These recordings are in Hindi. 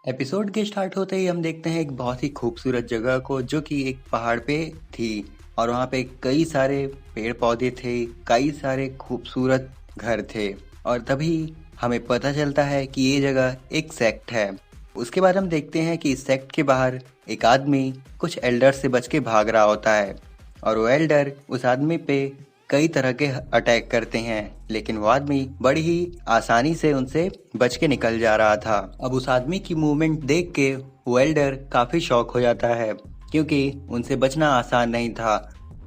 एपिसोड के स्टार्ट होते ही हम देखते हैं एक बहुत ही खूबसूरत जगह को जो कि एक पहाड़ पे थी। और वहाँ पे कई सारे पेड़ पौधे थे, कई सारे खूबसूरत घर थे। और तभी हमें पता चलता है कि ये जगह एक सेक्ट है। उसके बाद हम देखते हैं कि इस सेक्ट के बाहर एक आदमी कुछ एल्डर से बच के भाग रहा होता है और वो एल्डर उस आदमी पे कई तरह के अटैक करते हैं, लेकिन वो आदमी बड़ी ही आसानी से उनसे बच के निकल जा रहा था। अब उस आदमी की मूवमेंट देख के वो एल्डर काफी शॉक हो जाता है क्योंकि उनसे बचना आसान नहीं था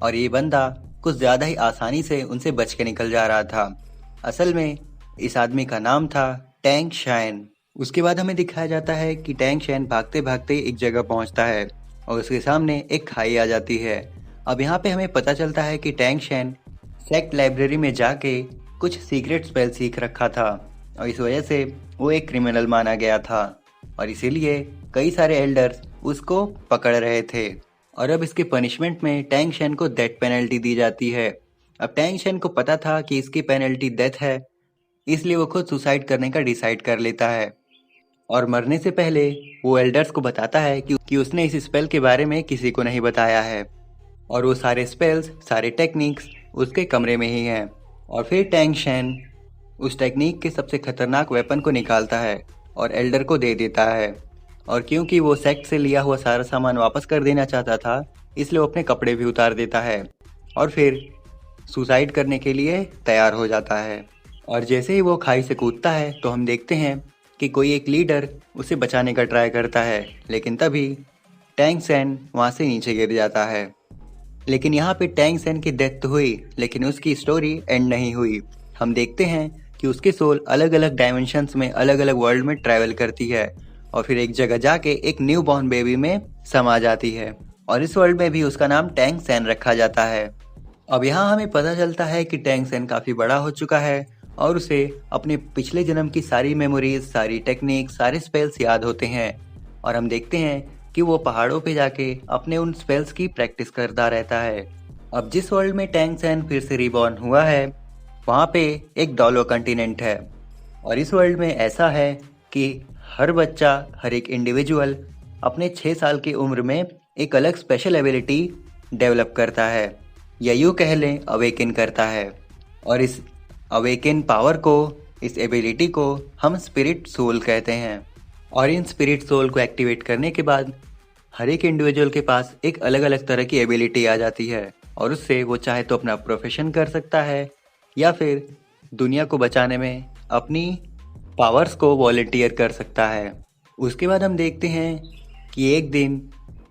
और ये बंदा कुछ ज्यादा ही आसानी से उनसे बच के निकल जा रहा था। असल में इस आदमी का नाम था टैंग शाइन। उसके बाद हमें दिखाया जाता है कि टैंग शाइन भागते भागते एक जगह पहुंचता है और उसके सामने एक खाई आ जाती है। अब यहाँ पे हमें पता चलता है कि टैंग शाइन सेक्ट लाइब्रेरी में जाके कुछ सीक्रेट स्पेल सीख रखा था और इस वजह से वो एक क्रिमिनल माना गया था और इसीलिए कई सारे एल्डर्स उसको पकड़ रहे थे। और अब इसके पनिशमेंट में टैंग शेन को डेथ पेनल्टी दी जाती है। अब टैंग शेन को पता था कि इसकी पेनल्टी डेथ है, इसलिए वो खुद सुसाइड करने का डिसाइड कर लेता है और मरने से पहले वो एल्डर्स को बताता है कि उसने इस स्पेल के बारे में किसी को नहीं बताया है और वो सारे स्पेल्स, सारे टेक्निक्स उसके कमरे में ही हैं। और फिर टैंग शेन उस टेक्निक के सबसे खतरनाक वेपन को निकालता है और एल्डर को दे देता है। और क्योंकि वो सेक्ट से लिया हुआ सारा सामान वापस कर देना चाहता था, इसलिए वो अपने कपड़े भी उतार देता है और फिर सुसाइड करने के लिए तैयार हो जाता है। और जैसे ही वो खाई से कूदता है तो हम देखते हैं कि कोई एक लीडर उसे बचाने का ट्राई करता है, लेकिन तभी टैंग शेन वहाँ से नीचे गिर जाता है। लेकिन यहाँ पे टैंग शेन की डेथ तो हुई, लेकिन उसकी स्टोरी एंड नहीं हुई। हम देखते हैं कि उसकी सोल अलग अलग डायमेंशंस में, अलग अलग वर्ल्ड में ट्रैवल करती है और फिर एक जगह जाके एक न्यू बॉर्न बेबी में समा जाती है और इस वर्ल्ड में भी उसका नाम टैंग शेन रखा जाता है। अब यहाँ हमें पता चलता है कि टैंग शेन काफी बड़ा हो चुका है और उसे अपने पिछले जन्म की सारी मेमोरीज, सारी टेक्निक, सारे स्पेल्स याद होते हैं और हम देखते हैं कि वो पहाड़ों पे जाके अपने उन स्पेल्स की प्रैक्टिस करता रहता है। अब जिस वर्ल्ड में टैंग शेन फिर से रिबॉर्न हुआ है, वहाँ पे एक डॉलो कंटिनेंट है और इस वर्ल्ड में ऐसा है कि हर बच्चा, हर एक इंडिविजुअल अपने 6 साल की उम्र में एक अलग स्पेशल एबिलिटी डेवलप करता है या यूँ कह लें अवेकन करता है। और इस अवेकन पावर को, इस एबिलिटी को हम स्पिरिट सोल कहते हैं। और इन स्पिरिट सोल को एक्टिवेट करने के बाद हर एक इंडिविजुअल के पास एक अलग अलग तरह की एबिलिटी आ जाती है और उससे वो चाहे तो अपना प्रोफेशन कर सकता है या फिर दुनिया को बचाने में अपनी पावर्स को वॉलंटियर कर सकता है। उसके बाद हम देखते हैं कि एक दिन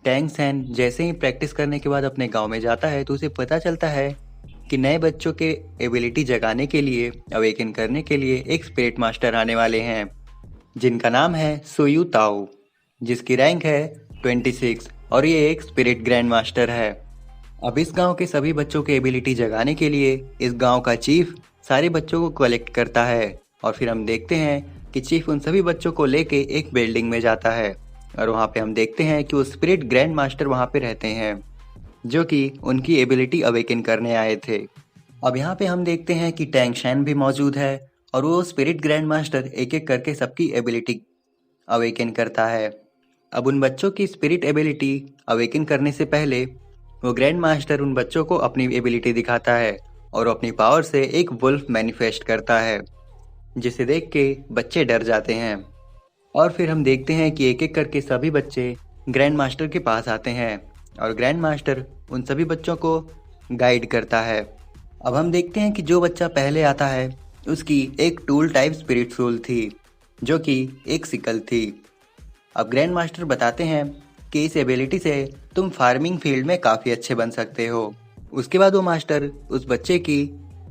टैंग शेन जैसे ही प्रैक्टिस करने के बाद अपने गांव में जाता है तो उसे पता चलता है कि नए बच्चों के एबिलिटी जगाने के लिए, अवेकन करने के लिए एक स्पिरिट मास्टर आने वाले हैं जिनका नाम है सुयू ताओ, जिसकी रैंक है 26 और ये एक स्पिरिट ग्रैंड मास्टर है। अब इस गांव के सभी बच्चों के एबिलिटी जगाने के लिए इस गांव का चीफ सारे बच्चों को कलेक्ट करता है और फिर हम देखते हैं कि चीफ उन सभी बच्चों को लेके एक बिल्डिंग में जाता है और वहाँ पे हम देखते हैं कि वो स्पिरिट ग्रैंड मास्टर वहाँ पे रहते हैं जो कि उनकी एबिलिटी अवेकन करने आए थे। अब यहाँ पे हम देखते हैं कि टैंग शेन भी मौजूद है और वो स्पिरिट ग्रैंड मास्टर एक एक करके सबकी एबिलिटी अवेकन करता है। अब उन बच्चों की स्पिरिट एबिलिटी अवेकन करने से पहले वो ग्रैंड मास्टर उन बच्चों को अपनी एबिलिटी दिखाता है और अपनी पावर से एक वुल्फ मैनिफेस्ट करता है जिसे देख के बच्चे डर जाते हैं। और फिर हम देखते हैं कि एक एक करके सभी बच्चे ग्रैंड मास्टर के पास आते हैं और ग्रैंड मास्टर उन सभी बच्चों को गाइड करता है। अब हम देखते हैं कि जो बच्चा पहले आता है उसकी एक टूल टाइप स्पिरिट सोल थी जो कि एक सिकल थी। अब ग्रैंड मास्टर बताते हैं कि इस एबिलिटी से तुम फार्मिंग फील्ड में काफ़ी अच्छे बन सकते हो। उसके बाद वो मास्टर उस बच्चे की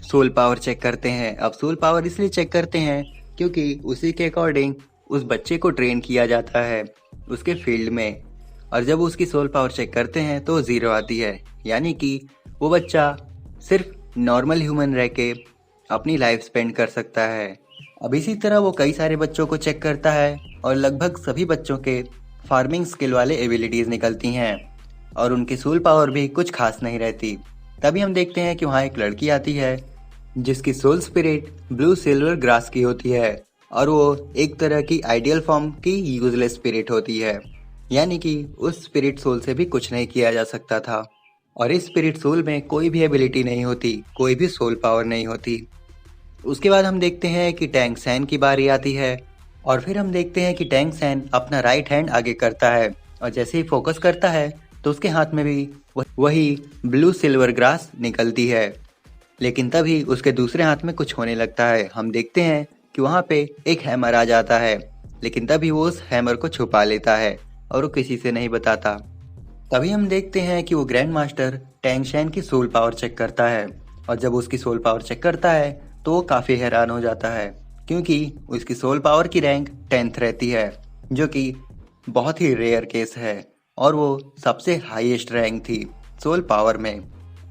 सोल पावर चेक करते हैं। अब सोल पावर इसलिए चेक करते हैं क्योंकि उसी के अकॉर्डिंग उस बच्चे को ट्रेन किया जाता है उसके फील्ड में। और जब उसकी सोल पावर चेक करते हैं तो 0 आती है, यानी कि वो बच्चा सिर्फ नॉर्मल ह्यूमन रह के अपनी लाइफ स्पेंड कर सकता है। अब इसी तरह वो कई सारे बच्चों को चेक करता है और लगभग सभी बच्चों के फार्मिंग स्किल वाले एबिलिटीज निकलती हैं और उनकी सोल पावर भी कुछ खास नहीं रहती। तभी हम देखते हैं कि वहाँ एक लड़की आती है जिसकी soul spirit blue silver grass की होती है और वो एक तरह की आइडियल फॉर्म की यूजलेस स्पिरिट होती है, यानी कि उस स्पिरिट सोल से भी कुछ नहीं किया जा सकता था। और इस स्पिरिट सोल में कोई भी एबिलिटी नहीं होती, कोई भी सोल पावर नहीं होती। उसके बाद हम देखते हैं कि टैंग सैन की बारी आती है, और फिर हम देखते हैं कि टैंग सैन अपना राइट हैंड आगे करता है, और जैसे ही फोकस करता है तो उसके हाथ में भी वही ब्लू सिल्वर ग्रास निकलती है। लेकिन तभी उसके दूसरे हाथ में कुछ होने लगता है। हम देखते हैं कि वहाँ पे एक हैमर आ जाता है, लेकिन तभी वो उस हैमर को छुपा लेता है और वो किसी से नहीं बताता। तभी हम देखते हैं कि वो ग्रैंड मास्टर टैंग सैन की सोल पावर चेक करता है, और जब उसकी सोल पावर चेक करता है तो वो काफ़ी हैरान हो जाता है, क्योंकि उसकी सोल पावर की रैंक 10th रहती है, जो कि बहुत ही रेयर केस है, और वो सबसे हाईएस्ट रैंक थी सोल पावर में।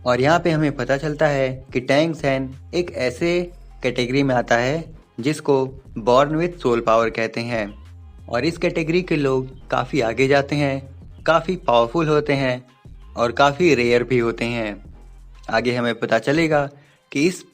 और यहाँ पे हमें पता चलता है कि टैंग सैन एक ऐसे कैटेगरी में आता है जिसको बॉर्न विथ सोल पावर कहते हैं, और इस कैटेगरी के लोग काफ़ी आगे जाते हैं, काफ़ी पावरफुल होते हैं और काफ़ी रेयर भी होते हैं। आगे हमें पता चलेगा कि इस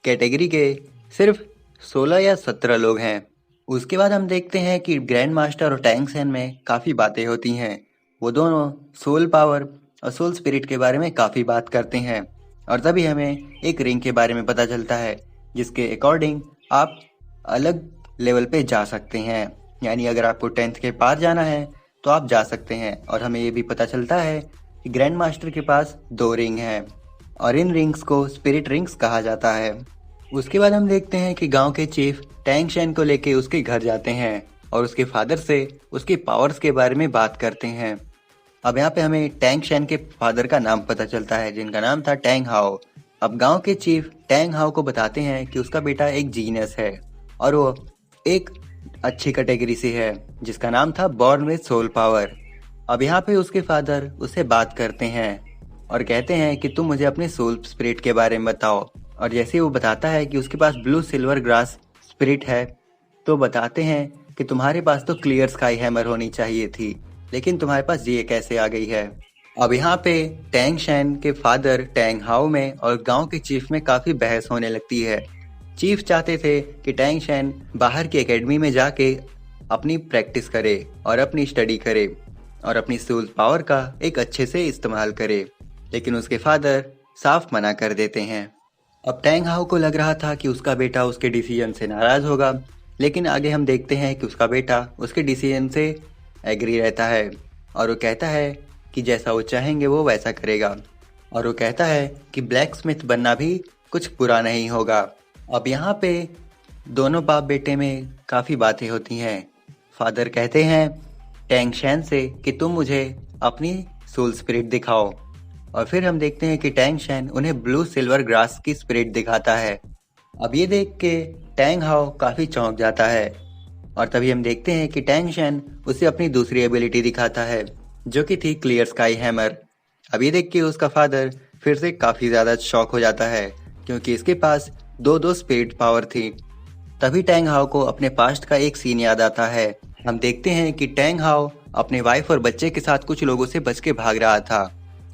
कैटेगरी के सिर्फ 16 या 17 लोग हैं। उसके बाद हम देखते हैं कि ग्रैंड मास्टर और टैंग सैन में काफ़ी बातें होती हैं। वो दोनों सोल पावर और सोल स्पिरिट के बारे में काफ़ी बात करते हैं, और तभी हमें एक रिंग के बारे में पता चलता है जिसके अकॉर्डिंग आप अलग लेवल पे जा सकते हैं। यानी अगर आपको 10th के पार जाना है तो आप जा सकते हैं। और हमें ये भी पता चलता है कि ग्रैंड मास्टर के पास 2 रिंग हैं, और इन रिंग्स को स्पिरिट रिंग्स कहा जाता है। उसके बाद हम देखते हैं कि गांव के चीफ टैंग सैन को लेके उसके घर जाते हैं और उसके फादर से उसके पावर्स के बारे में बात करते हैं। अब यहाँ पे हमें टैंग सैन के फादर का नाम पता चलता है, जिनका नाम था टैंग हाओ। अब गांव के चीफ टैंग हाओ को बताते हैं कि उसका बेटा एक जीनियस है, और वो एक अच्छी कैटेगरी से है जिसका नाम था बॉर्न विद सोल पावर। अब यहाँ पे उसके फादर उससे बात करते हैं और कहते हैं कि तुम मुझे अपने सोल स्पिरिट के बारे में बताओ। और जैसे वो बताता है कि उसके पास ब्लू सिल्वर ग्रास स्पिरिट है, तो बताते हैं कि तुम्हारे पास तो क्लियर स्काई हैमर होनी चाहिए थी, लेकिन तुम्हारे पास ये कैसे आ गई है। अब यहाँ पे टैंग सैन के फादर टैंग हाओ में और गांव के चीफ में काफी बहस होने लगती है। चीफ चाहते थे कि टैंग सैन बाहर की एकेडमी में जाके अपनी प्रैक्टिस करे और अपनी स्टडी करे और अपनी सोल पावर का एक अच्छे से इस्तेमाल करे, लेकिन उसके फादर साफ मना कर देते हैं। अब टैंग हाओ को लग रहा था कि उसका बेटा उसके डिसीजन से नाराज होगा, लेकिन आगे हम देखते हैं कि उसका बेटा उसके डिसीजन से एग्री रहता है, और वो कहता है कि जैसा वो चाहेंगे वो वैसा करेगा। और वो कहता है कि ब्लैक स्मिथ बनना भी कुछ बुरा नहीं होगा। अब यहाँ पे दोनों बाप बेटे में काफ़ी बातें होती हैं। फादर कहते हैं टैंग सैन से कि तुम मुझे अपनी सोल स्पिरिट दिखाओ, और फिर हम देखते हैं कि टैंग सैन उन्हें ब्लू सिल्वर ग्रास की स्पिरिट दिखाता है। अब ये देख के टैंग हाओ काफ़ी चौंक जाता है, और तभी हम देखते हैं कि टैंग सैन उसे अपनी दूसरी एबिलिटी दिखाता है, जो कि थी क्लियर स्काई हैमर। अब ये देख के उसका फादर फिर से काफ़ी ज़्यादा शॉक हो जाता है, क्योंकि इसके पास दो स्पिरिट पावर थी। तभी टैंग हाओ को अपने पास्ट का एक सीन याद आता है। हम देखते हैं कि टैंग हाओ अपने वाइफ और बच्चे के साथ कुछ लोगों से बच के भाग रहा था,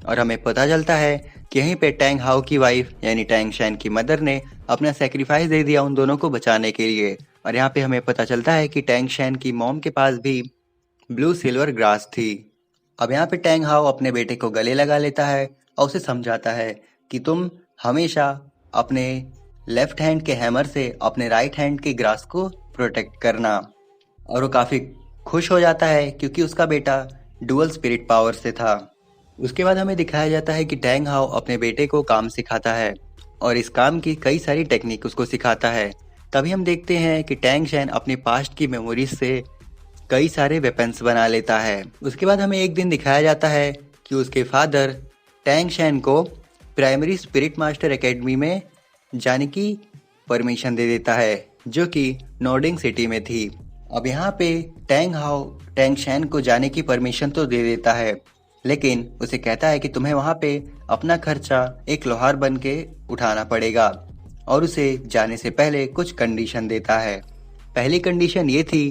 और हमें पता चलता है कि यहीं पे टैंग हाओ की वाइफ यानी टैंग सैन की मदर ने अपना सेक्रीफाइस दे दिया उन दोनों को बचाने के लिए। और यहाँ पे हमें पता चलता है कि टैंग सैन की मॉम के पास भी ब्लू सिल्वर ग्रास थी। अब यहाँ पे टैंग हाओ अपने बेटे को गले लगा लेता है और उसे समझाता है कि तुम हमेशा अपने लेफ्ट हैंड के हैमर से अपने राइट हैंड के ग्रास को प्रोटेक्ट करना। और वो काफ़ी खुश हो जाता है क्योंकि उसका बेटा डुअल स्पिरिट पावर से था। उसके बाद हमें दिखाया जाता है कि टैंग हाओ अपने बेटे को काम सिखाता है, और इस काम की कई सारी टेक्निक उसको सिखाता है। तभी हम देखते हैं कि टैंग सैन अपने पास्ट की मेमोरीज से कई सारे वेपन्स बना लेता है। उसके बाद हमें एक दिन दिखाया जाता है कि उसके फादर टैंग सैन को प्राइमरी स्पिरिट मास्टर एकेडमी में जाने की परमिशन दे देता है, जो कि नॉर्डिंग सिटी में थी। अब यहाँ पे टैंग हाओ टैंग सैन को जाने की परमिशन तो दे देता है, लेकिन उसे कहता है कि तुम्हें वहाँ पे अपना खर्चा एक लोहार बन के उठाना पड़ेगा, और उसे जाने से पहले कुछ कंडीशन देता है। पहली कंडीशन ये थी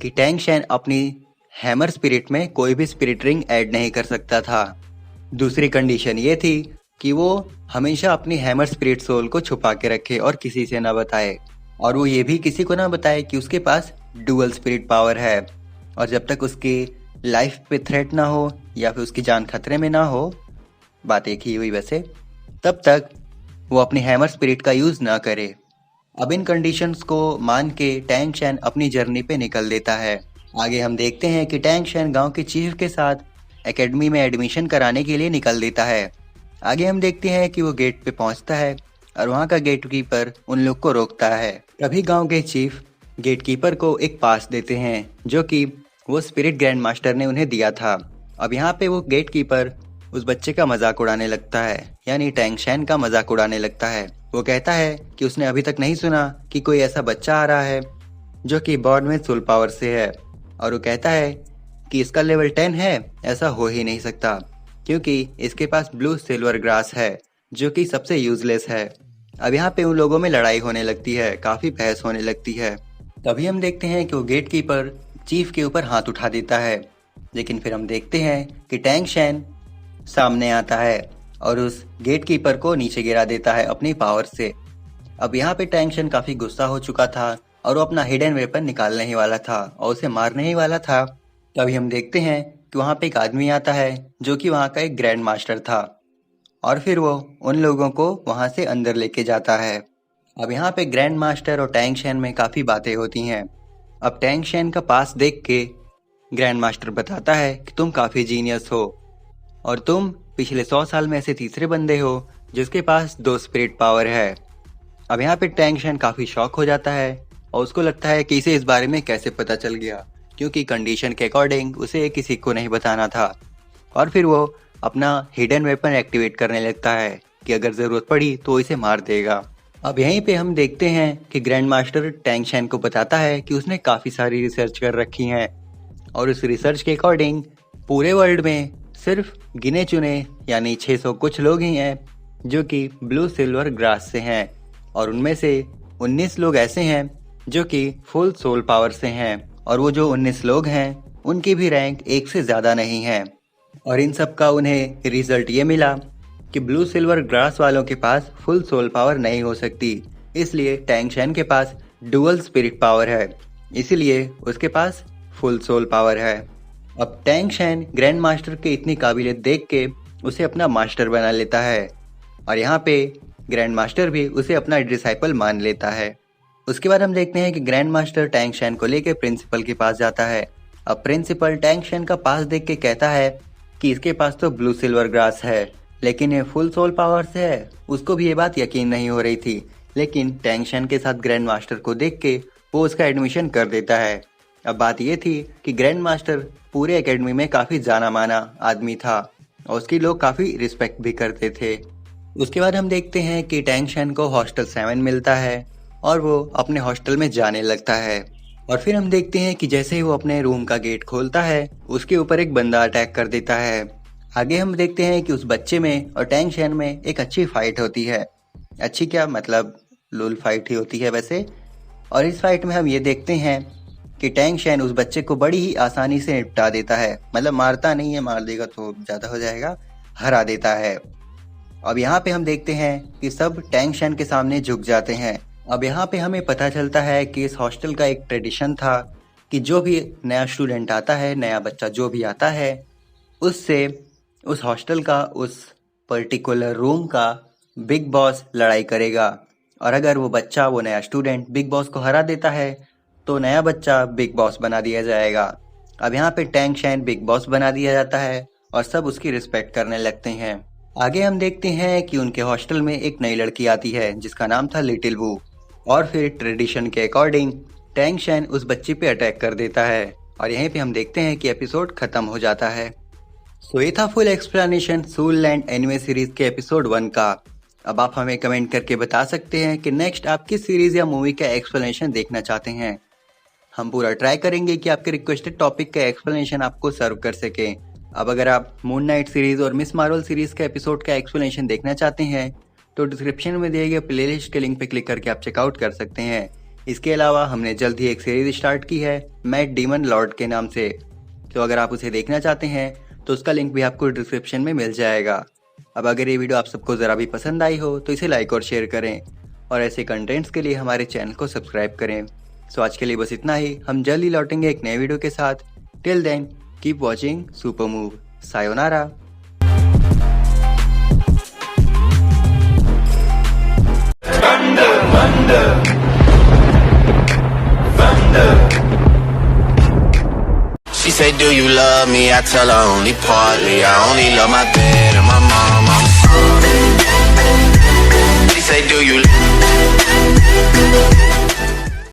कि टैंग सैन अपनी हैमर स्पिरिट में कोई भी स्पिरिट रिंग ऐड नहीं कर सकता था। दूसरी कंडीशन ये थी कि वो हमेशा अपनी हैमर स्पिरिट सोल को छुपा के रखे और किसी से न बताए। और वो ये भी किसी को ना बताए कि उसके पास डुअल स्पिरिट पावर है। और जब तक उसकी लाइफ पे थ्रेट ना हो या फिर उसकी जान खतरे में ना हो, बात एक ही हुई वैसे, तब तक वो अपनी हैमर स्पिरिट का यूज ना करे। अब इन कंडीशंस को मान के टैंग शैन अपनी जर्नी पे निकल देता है। आगे हम देखते हैं कि टैंग शैन गांव के चीफ के साथ एकेडमी में एडमिशन कराने के लिए निकल देता है। आगे हम देखते हैं कि वो गेट पे पहुंचता है और वहां का गेट कीपर उन लोग को रोकता है। तभी गांव के चीफ गेट कीपर को एक पास देते हैं जो कि वो स्पिरिट ग्रैंड मास्टर ने उन्हें दिया था। अब यहाँ पे वो गेट कीपर उस बच्चे का मजाक उड़ाने लगता है, यानी टैंग शैन का मजाक उड़ाने लगता है। वो कहता है कि उसने अभी तक नहीं सुना कि कोई ऐसा बच्चा आ रहा है जो कि बॉर्ड में सोल पावर से है, और वो कहता है कि इसका लेवल 10 है, ऐसा हो ही नहीं सकता क्योंकि इसके पास ब्लू सिल्वर ग्रास है जो कि सबसे यूजलेस है। अब यहाँ पे उन लोगों में लड़ाई होने लगती है, काफी बहस होने लगती है। तभी हम देखते हैं कि वो गेट कीपर चीफ के ऊपर हाथ उठा देता है, लेकिन फिर हम देखते हैं कि टैंग शैन सामने आता है और उस गेट कीपर को नीचे गिरा देता है अपनी पावर से। अब यहाँ पे टैंग शैन काफी गुस्सा हो चुका था और वो अपना हिडन वेपन निकालने ही वाला था और उसे मारने ही वाला था। तभी हम देखते हैं कि वहाँ पे एक आदमी आता है जो कि वहाँ का एक ग्रैंड मास्टर था, और फिर वो उन लोगों को वहाँ से अंदर लेके जाता है। अब यहाँ पे ग्रैंड मास्टर और टैंग शैन में काफी बातें होती हैं। अब टैंग शैन का पास देख के ग्रैंड मास्टर बताता है कि तुम काफी जीनियस हो और तुम पिछले 100 साल में ऐसे तीसरे बंदे हो जिसके पास 2 स्पिरिट पावर है। अब यहाँ पे टैंग शैन काफी शॉक हो जाता है और उसको लगता है कि इसे इस बारे में कैसे पता चल गया, क्योंकि कंडीशन के अकॉर्डिंग उसे किसी को नहीं बताना था। और फिर वो अपना हिडन वेपन एक्टिवेट करने लगता है कि अगर जरूरत पड़ी तो इसे मार देगा। अब यहीं पे हम देखते हैं कि ग्रैंड मास्टर टैंग शैन को बताता है कि उसने काफी सारी रिसर्च कर रखी है और उस रिसर्च के अकॉर्डिंग पूरे वर्ल्ड में सिर्फ गिने चुने यानी 600 कुछ लोग ही हैं जो कि ब्लू सिल्वर ग्रास से हैं, और उनमें से 19 लोग ऐसे हैं जो कि फुल सोल पावर से हैं, और वो जो 19 लोग हैं उनकी भी रैंक 1 से ज्यादा नहीं है। और इन सब का उन्हें रिजल्ट ये मिला कि ब्लू सिल्वर ग्रास वालों के पास फुल सोल पावर नहीं हो सकती, इसलिए टैंग शैन के पास डुअल स्पिरिट पावर है, इसीलिए उसके पास फुल सोल पावर है। अब टैंग शैन ग्रैंड मास्टर की इतनी काबिलियत देख के उसे अपना मास्टर बना लेता है, और यहाँ पे ग्रैंड मास्टर भी उसे अपना डिसाइपल मान लेता है। उसके बाद हम देखते हैं कि ग्रैंड मास्टर टैंग शैन को लेकर प्रिंसिपल के पास जाता है। अब प्रिंसिपल टैंग शैन का पास देख के कहता है कि इसके पास तो ब्लू सिल्वर ग्रास है, लेकिन ये फुल सोल पावर से है। उसको भी ये बात यकीन नहीं हो रही थी, लेकिन टैंग शैन के साथ ग्रैंड मास्टर को देख के वो उसका एडमिशन कर देता है। अब बात ये थी कि ग्रैंड मास्टर पूरे एकेडमी में काफी जाना माना आदमी था और उसकी लोग काफी रिस्पेक्ट भी करते थे। उसके बाद हम देखते हैं कि टैंग शैन को हॉस्टल 7 मिलता है और वो अपने हॉस्टल में जाने लगता है। और फिर हम देखते हैं कि जैसे ही वो अपने रूम का गेट खोलता है उसके ऊपर एक बंदा अटैक कर देता है। आगे हम देखते हैं कि उस बच्चे में और टैंग शैन में एक अच्छी फाइट होती है। अच्छी क्या, मतलब लूल फाइट ही होती है वैसे। और इस फाइट में हम ये देखते हैं कि टैंग शैन उस बच्चे को बड़ी ही आसानी से निपटा देता है, मतलब मारता नहीं है, मार देगा तो ज्यादा हो जाएगा, हरा देता है। अब यहाँ पे हम देखते हैं कि सब टैंग शैन के सामने झुक जाते हैं। अब यहाँ पे हमें पता चलता है कि इस हॉस्टल का एक ट्रेडिशन था कि जो भी नया स्टूडेंट आता है, नया बच्चा जो भी आता है, उससे उस हॉस्टल का, उस पर्टिकुलर रूम का बिग बॉस लड़ाई करेगा, और अगर वो बच्चा, वो नया स्टूडेंट बिग बॉस को हरा देता है तो नया बच्चा बिग बॉस बना दिया जाएगा। अब यहाँ पे टैंग शैन बिग बॉस बना दिया जाता है और सब उसकी रिस्पेक्ट करने लगते हैं। आगे हम देखते हैं कि उनके हॉस्टल में एक नई लड़की आती है जिसका नाम था लिटिल वू, और फिर ट्रेडिशन के अकॉर्डिंग टैंग शैन उस बच्ची पे अटैक कर देता है, और यहीं पे हम देखते हैं कि एपिसोड खत्म हो जाता है। सो ये था full explanation soul land anime series के एपिसोड 1 का। अब आप हमें कमेंट करके बता सकते हैं कि नेक्स्ट आप किस सीरीज या मूवी का एक्सप्लेनेशन देखना चाहते हैं। हम पूरा ट्राई करेंगे कि आपके रिक्वेस्टेड टॉपिक का एक्सप्लेनेशन आपको सर्व कर सके। अब अगर आप मून नाइट सीरीज और मिस मार्वल सीरीज के एपिसोड का एक्सप्लेनेशन देखना चाहते हैं तो डिस्क्रिप्शन में दिए गए प्लेलिस्ट के लिंक पे क्लिक करके आप चेकआउट कर सकते हैं। इसके अलावा हमने जल्द ही एक सीरीज स्टार्ट की है मैट डीमन लॉर्ड के नाम से, तो अगर आप उसे देखना चाहते हैं तो उसका लिंक भी आपको डिस्क्रिप्शन में मिल जाएगा। अब अगर ये वीडियो आप सबको जरा भी पसंद आई हो तो इसे लाइक और शेयर करें, और ऐसे कंटेंट्स के लिए हमारे चैनल को सब्सक्राइब करें। सो आज के लिए बस इतना ही। हम जल्द ही लौटेंगे एक नए वीडियो के साथ। Till then keep watching super move. सायोनारा। She say, do you love me? I tell her only partly. I only love my bed.